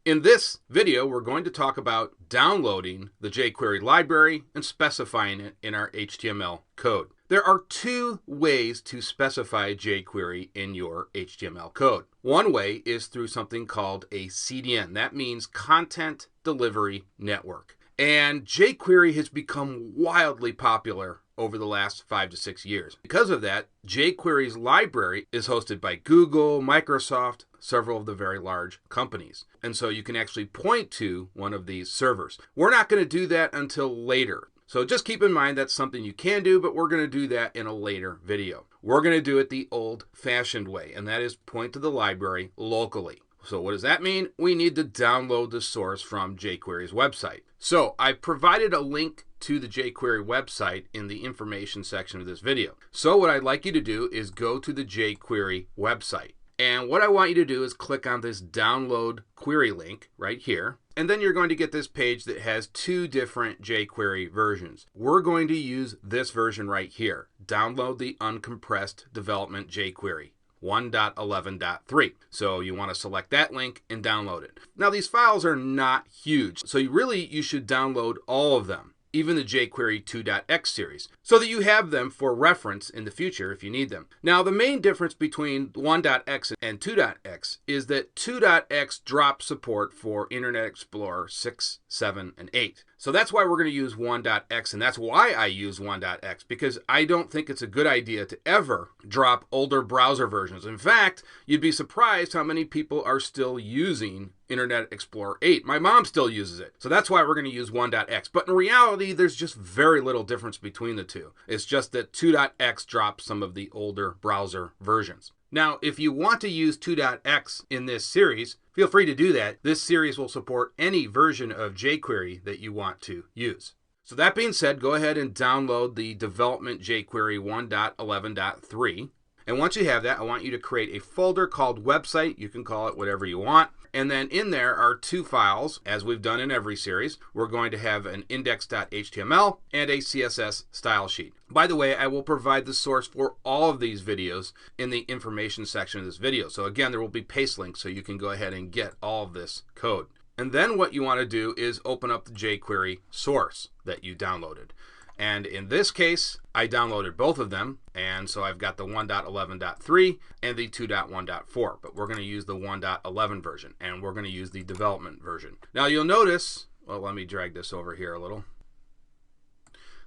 In this video, we're going to talk about downloading the jQuery library and specifying it in our HTML code. There are two ways to specify jQuery in your HTML code. One way is through something called a CDN. That means Content Delivery Network. And jQuery has become wildly popular over the last 5 to 6 years. Because of that, jQuery's library is hosted by Google, Microsoft, several of the very large companies. And so you can actually point to one of these servers. We're not going to do that until later. So just keep in mind that's something you can do, but we're going to do that in a later video. We're going to do it the old-fashioned way, and that is point to the library locally. So what does that mean? We need to download the source from jQuery's website. So I've provided a link to the jQuery website in the information section of this video. So what I'd like you to do is go to the jQuery website. And what I want you to do is click on this download query link right here. And then you're going to get this page that has two different jQuery versions. We're going to use this version right here. Download the uncompressed development jQuery 1.11.3. So you want to select that link and download it. Now these files are not huge, so you should download all of them, even the jQuery 2.x series, so that you have them for reference in the future if you need them. Now, the main difference between 1.x and 2.x is that 2.x drops support for Internet Explorer 6, 7, and 8. So that's why we're going to use 1.x, and that's why I use 1.x, because I don't think it's a good idea to ever drop older browser versions. In fact, you'd be surprised how many people are still using Internet Explorer 8. My mom still uses it. So that's why we're going to use 1.x. But in reality, there's just very little difference between the two. It's just that 2.x drops some of the older browser versions. Now, if you want to use 2.x in this series, feel free to do that. This series will support any version of jQuery that you want to use. So that being said, go ahead and download the development jQuery 1.11.3. And once you have that, I want you to create a folder called website. You can call it whatever you want. And then in there are two files, as we've done in every series. We're going to have an index.html and a CSS style sheet. By the way, I will provide the source for all of these videos in the information section of this video. So again, there will be paste links so you can go ahead and get all of this code. And then what you want to do is open up the jQuery source that you downloaded. And in this case, I downloaded both of them, and so I've got the 1.11.3 and the 2.1.4, but we're going to use the 1.11 version, and we're going to use the development version. Now you'll notice, well, let me drag this over here a little,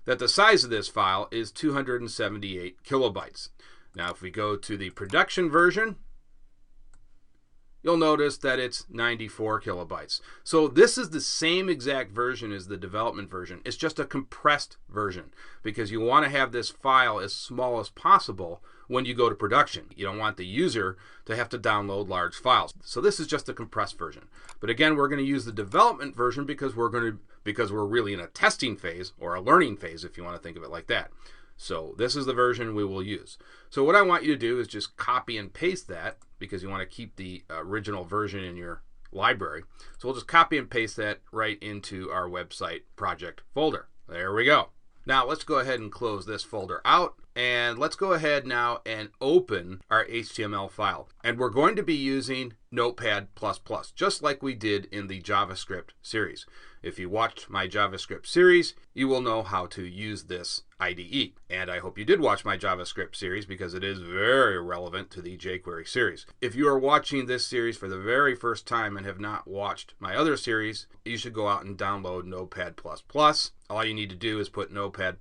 that the size of this file is 278 kilobytes. Now if we go to the production version, you'll notice that it's 94 kilobytes. So this is the same exact version as the development version. It's just a compressed version because you want to have this file as small as possible when you go to production. You don't want the user to have to download large files. So this is just a compressed version. But again, we're going to use the development version because we're really in a testing phase or a learning phase, if you want to think of it like that. So this is the version we will use. So what I want you to do is just copy and paste that because you want to keep the original version in your library. So we'll just copy and paste that right into our website project folder. There we go. Now let's go ahead and close this folder out, and let's go ahead now and open our HTML file. And we're going to be using Notepad++, just like we did in the JavaScript series. If you watched my JavaScript series, you will know how to use this IDE. And I hope you did watch my JavaScript series because it is very relevant to the jQuery series. If you are watching this series for the very first time and have not watched my other series, you should go out and download Notepad++. All you need to do is put Notepad++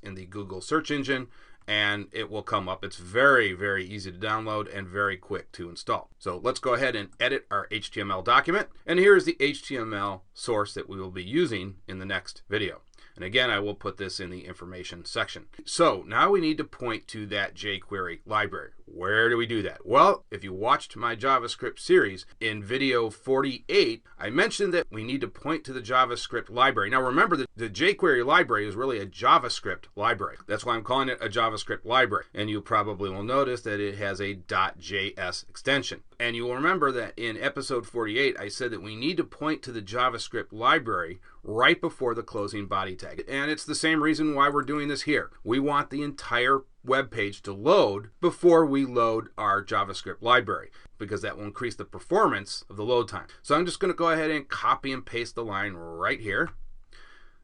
in the Google search engine and it will come up. It's very, very easy to download and very quick to install. So let's go ahead and edit our HTML document. And here's the HTML source that we will be using in the next video. And again, I will put this in the information section. So now we need to point to that jQuery library. Where do we do that? Well, if you watched my JavaScript series, in video 48, I mentioned that we need to point to the JavaScript library. Now remember that the jQuery library is really a JavaScript library. That's why I'm calling it a JavaScript library. And you probably will notice that it has a .js extension. And you will remember that in episode 48, I said that we need to point to the JavaScript library right before the closing body tag. And it's the same reason why we're doing this here. We want the entire web page to load before we load our JavaScript library. because that will increase the performance of the load time. So I'm just going to go ahead and copy and paste the line right here.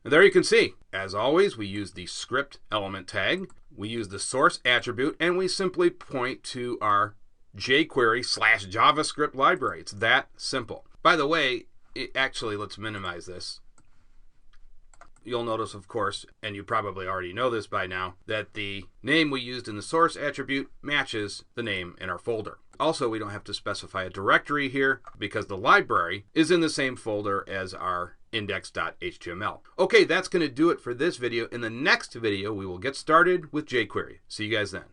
And there you can see, as always, we use the script element tag, we use the source attribute, and we simply point to our jQuery/JavaScript library. It's that simple. By the way, actually, let's minimize this. You'll notice, of course, and you probably already know this by now, that the name we used in the source attribute matches the name in our folder. Also, we don't have to specify a directory here because the library is in the same folder as our index.html. Okay, that's going to do it for this video. In the next video, we will get started with jQuery. See you guys then.